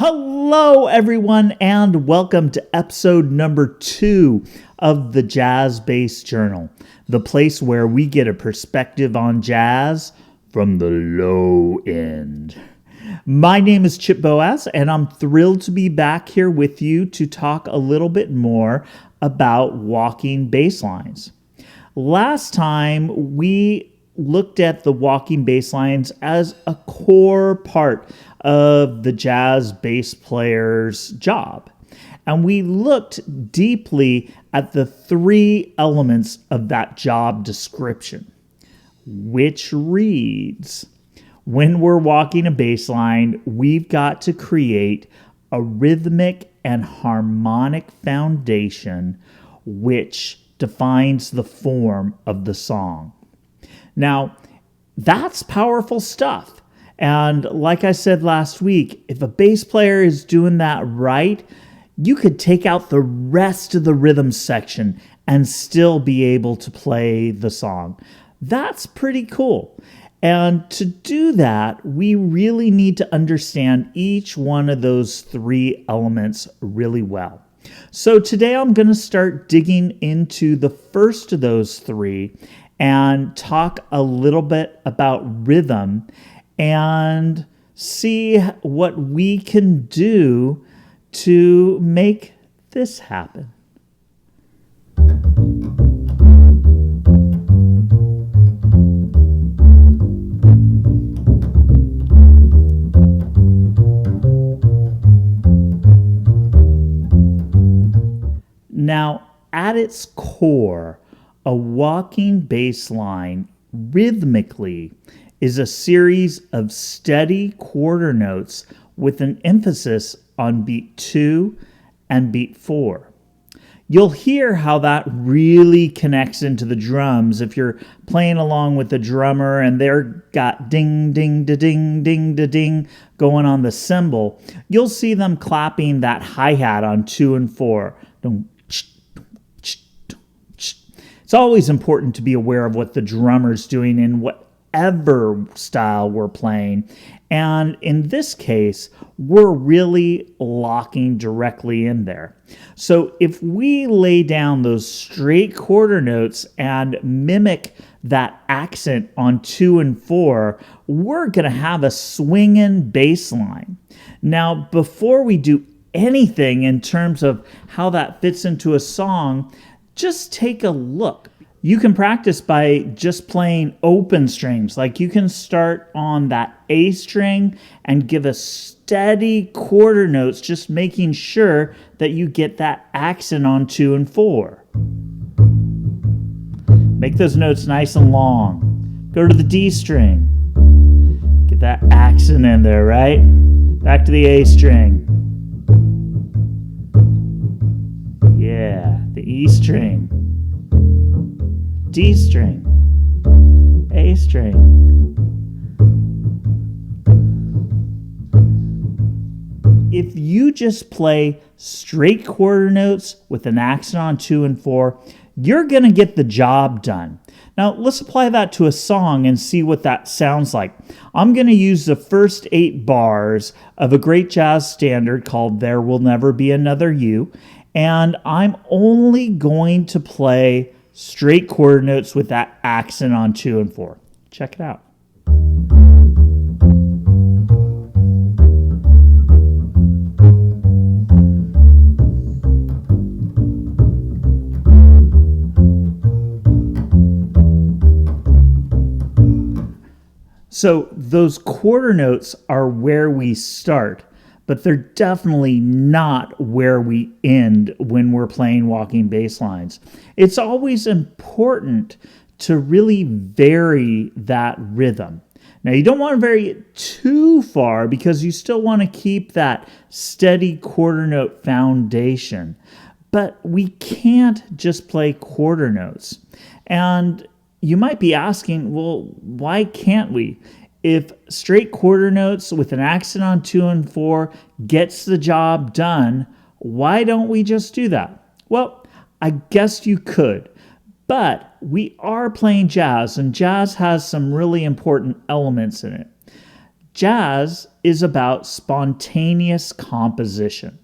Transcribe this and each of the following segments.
Hello, everyone, and welcome to episode number 2 of the Jazz Bass Journal, the place where we get a perspective on jazz from the low end. My name is Chip Boaz, and I'm thrilled to be back here with you to talk a little bit more about walking bass lines. Last time, we looked at the walking bass lines as a core part of the jazz bass player's job. And we looked deeply at the 3 elements of that job description, which reads, when we're walking a bass line, we've got to create a rhythmic and harmonic foundation which defines the form of the song. Now, that's powerful stuff. And like I said last week, if a bass player is doing that right, you could take out the rest of the rhythm section and still be able to play the song. That's pretty cool. And to do that, we really need to understand each one of those 3 elements really well. So today I'm going to start digging into the first of those 3 and talk a little bit about rhythm and see what we can do to make this happen. Now, at its core, a walking bass line rhythmically is a series of steady quarter notes with an emphasis on beat 2 and beat 4. You'll hear how that really connects into the drums if you're playing along with the drummer and they're got ding, ding, da, ding, ding, da, ding going on the cymbal. You'll see them clapping that hi-hat on 2 and 4. It's always important to be aware of what the drummer's doing in whatever style we're playing. And in this case, we're really locking directly in there. So if we lay down those straight quarter notes and mimic that accent on 2 and 4, we're going to have a swinging bass line. Now, before we do anything in terms of how that fits into a song, just take a look. You can practice by just playing open strings. Like you can start on that A string and give a steady quarter notes, just making sure that you get that accent on 2 and 4. Make those notes nice and long. Go to the D string. Get that accent in there, right? Back to the A string. Yeah, the E string, D string, A string. If you just play straight quarter notes with an accent on 2 and 4, you're going to get the job done. Now, let's apply that to a song and see what that sounds like. I'm going to use the first 8 bars of a great jazz standard called There Will Never Be Another You. And I'm only going to play straight quarter notes with that accent on 2 and 4. Check it out. So those quarter notes are where we start, but they're definitely not where we end when we're playing walking bass lines. It's always important to really vary that rhythm. Now, you don't want to vary it too far because you still want to keep that steady quarter note foundation. But we can't just play quarter notes. And you might be asking, well, why can't we? If straight quarter notes with an accent on 2 and 4 gets the job done, why don't we just do that? Well, I guess you could, but we are playing jazz, and jazz has some really important elements in it. Jazz is about spontaneous composition.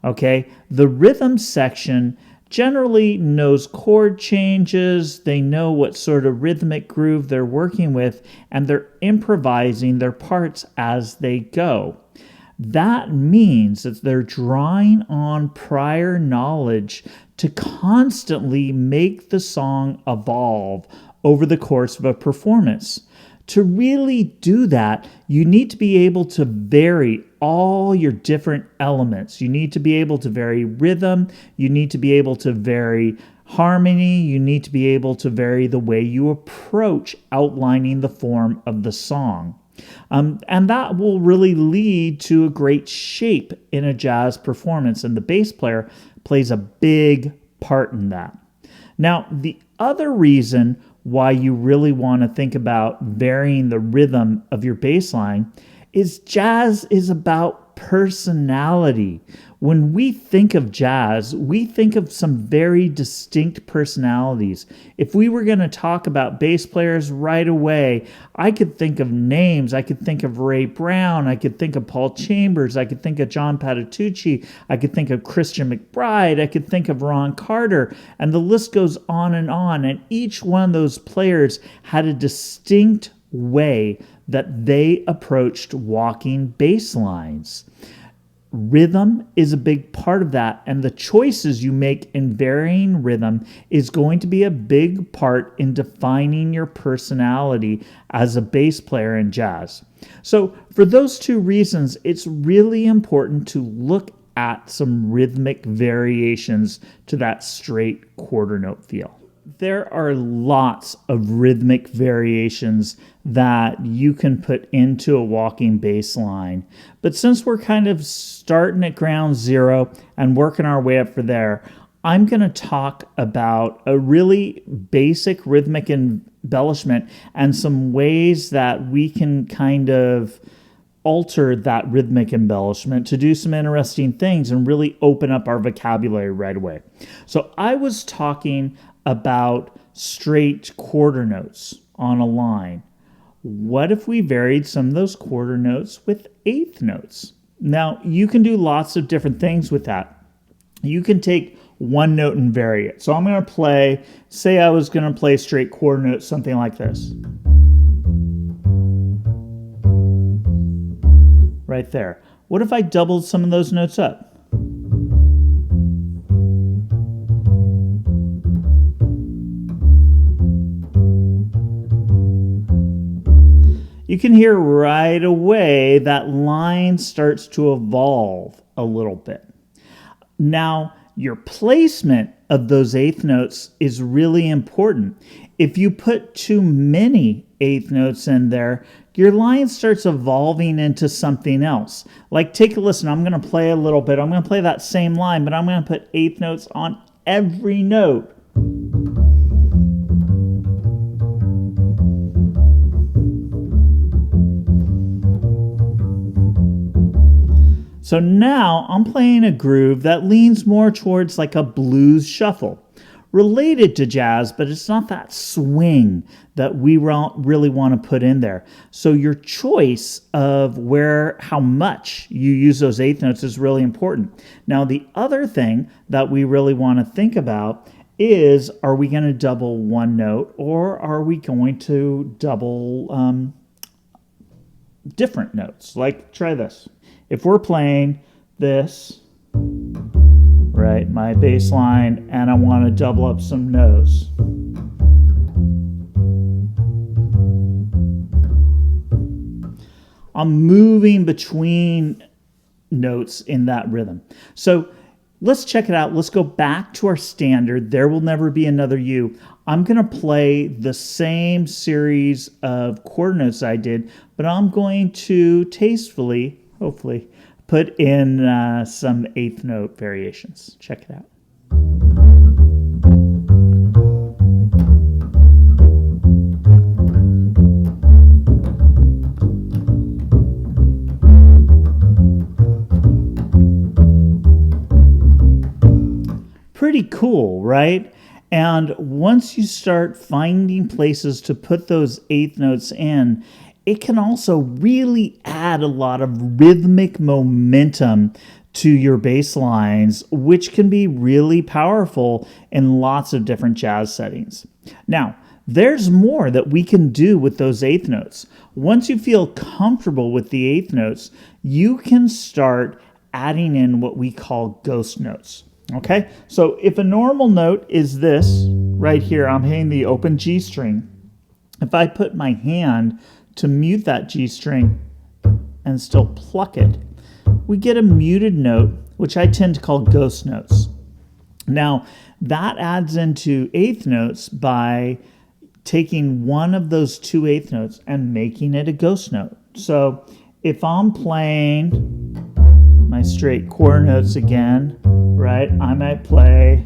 Okay, the rhythm section generally knows chord changes, they know what sort of rhythmic groove they're working with, and they're improvising their parts as they go. That means that they're drawing on prior knowledge to constantly make the song evolve over the course of a performance. To really do that, you need to be able to vary all your different elements. You need to be able to vary rhythm. You need to be able to vary harmony. You need to be able to vary the way you approach outlining the form of the song. And that will really lead to a great shape in a jazz performance. And the bass player plays a big part in that. Now, the other reason why you really want to think about varying the rhythm of your bass line is jazz is about personality. When we think of jazz, we think of some very distinct personalities. If we were going to talk about bass players right away, I could think of names. I could think of Ray Brown. I could think of Paul Chambers. I could think of John Patitucci. I could think of Christian McBride. I could think of Ron Carter. And the list goes on. And each one of those players had a distinct way that they approached walking bass lines. Rhythm is a big part of that, and the choices you make in varying rhythm is going to be a big part in defining your personality as a bass player in jazz. So for those two reasons, it's really important to look at some rhythmic variations to that straight quarter note feel. There are lots of rhythmic variations that you can put into a walking bass line. But since we're kind of starting at ground zero and working our way up from there, I'm going to talk about a really basic rhythmic embellishment and some ways that we can kind of alter that rhythmic embellishment to do some interesting things and really open up our vocabulary right away. So I was talking about straight quarter notes on a line. What if we varied some of those quarter notes with eighth notes? Now, you can do lots of different things with that. You can take one note and vary it. So I'm going to play, say I was going to play straight quarter notes, something like this. Right there. What if I doubled some of those notes up? You can hear right away that line starts to evolve a little bit. Now, your placement of those eighth notes is really important. If you put too many eighth notes in there, your line starts evolving into something else. Like, take a listen. I'm going to play a little bit. I'm going to play that same line, but I'm going to put eighth notes on every note. So now I'm playing a groove that leans more towards like a blues shuffle, related to jazz, but it's not that swing that we really want to put in there. So your choice of how much you use those eighth notes is really important. Now, the other thing that we really want to think about is, are we going to double one note or are we going to double different notes? Like, try this. If we're playing this, right, my bass line, and I want to double up some notes. I'm moving between notes in that rhythm. So let's check it out. Let's go back to our standard, There Will Never Be Another You. I'm going to play the same series of quarter notes I did, but I'm going to tastefully, hopefully, put in some eighth note variations. Check it out. Pretty cool, right? And once you start finding places to put those eighth notes in, it can also really add a lot of rhythmic momentum to your bass lines, which can be really powerful in lots of different jazz settings. Now, there's more that we can do with those eighth notes. Once you feel comfortable with the eighth notes, you can start adding in what we call ghost notes. Okay, so if a normal note is this right here, I'm hitting the open G string. If I put my hand to mute that G string and still pluck it, we get a muted note, which I tend to call ghost notes. Now, that adds into eighth notes by taking one of those two eighth notes and making it a ghost note. So if I'm playing my straight quarter notes again, right, I might play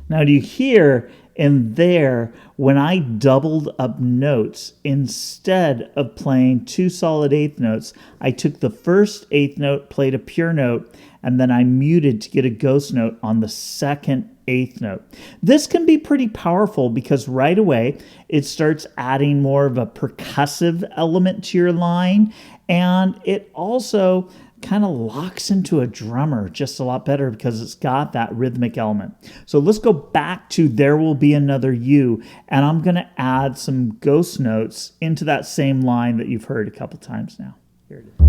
now. Do you hear in there when I doubled up notes, instead of playing two solid eighth notes, I took the first eighth note, played a pure note, and then I muted to get a ghost note on the second eighth note. This can be pretty powerful because right away it starts adding more of a percussive element to your line, and it also kind of locks into a drummer just a lot better because it's got that rhythmic element. So let's go back to There Will Be Another You, and I'm going to add some ghost notes into that same line that you've heard a couple times now. Here it is.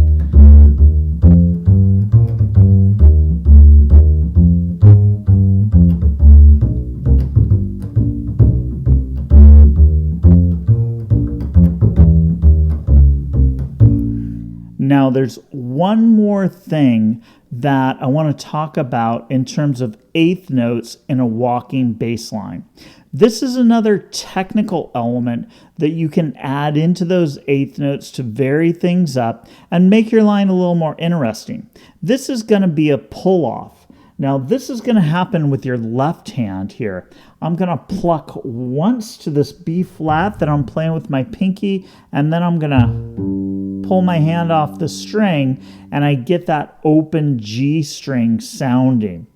Now, there's one more thing that I want to talk about in terms of eighth notes in a walking bass line. This is another technical element that you can add into those eighth notes to vary things up and make your line a little more interesting. This is going to be a pull-off. Now, this is going to happen with your left hand here. I'm going to pluck once to this B flat that I'm playing with my pinky, and then I'm going to pull my hand off the string, and I get that open G string sounding.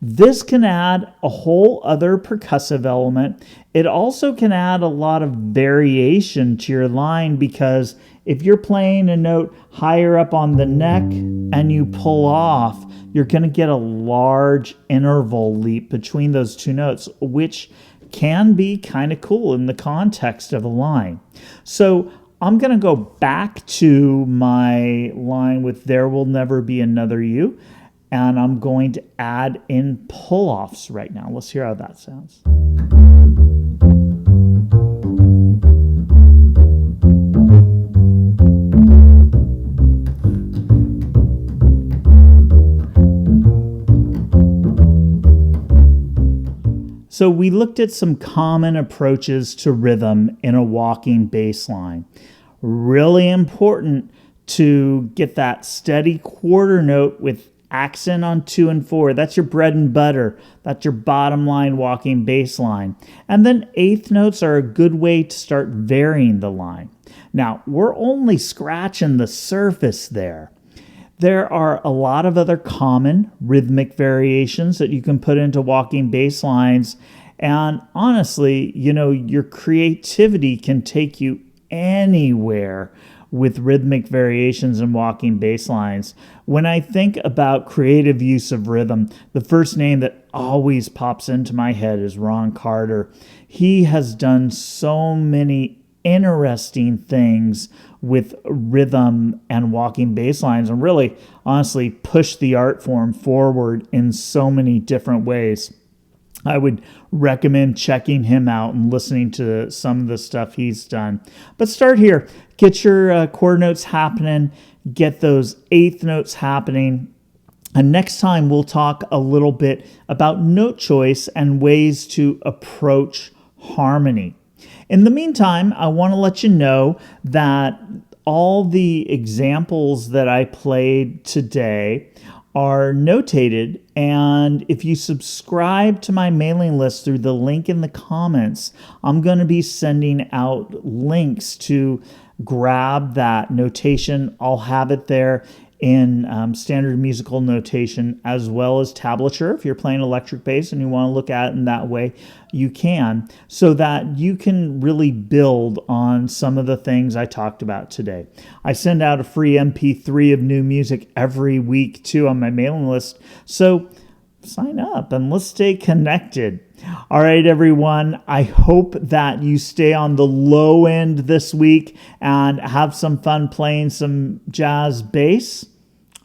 This can add a whole other percussive element. It also can add a lot of variation to your line, because if you're playing a note higher up on the neck and you pull off, you're going to get a large interval leap between those two notes, which can be kind of cool in the context of a line. So I'm going to go back to my line with There Will Never Be Another You, and I'm going to add in pull-offs right now. Let's hear how that sounds. So we looked at some common approaches to rhythm in a walking bass line. Really important to get that steady quarter note with accent on 2 and 4. That's your bread and butter. That's your bottom line walking bass line. And then eighth notes are a good way to start varying the line. Now, we're only scratching the surface there. There are a lot of other common rhythmic variations that you can put into walking bass lines. And honestly, your creativity can take you anywhere with rhythmic variations and walking bass lines. When I think about creative use of rhythm, the first name that always pops into my head is Ron Carter. He has done so many interesting things with rhythm and walking bass lines, and really, honestly, push the art form forward in so many different ways. I would recommend checking him out and listening to some of the stuff he's done. But start here. Get your quarter notes happening. Get those eighth notes happening. And next time we'll talk a little bit about note choice and ways to approach harmony. In the meantime, I want to let you know that all the examples that I played today are notated, and if you subscribe to my mailing list through the link in the comments, I'm going to be sending out links to grab that notation. I'll have it there in standard musical notation, as well as tablature. If you're playing electric bass and you want to look at it in that way, you can, so that you can really build on some of the things I talked about today. I send out a free MP3 of new music every week too on my mailing list, so sign up and let's stay connected. All right, everyone. I hope that you stay on the low end this week and have some fun playing some jazz bass.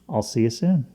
I'll see you soon.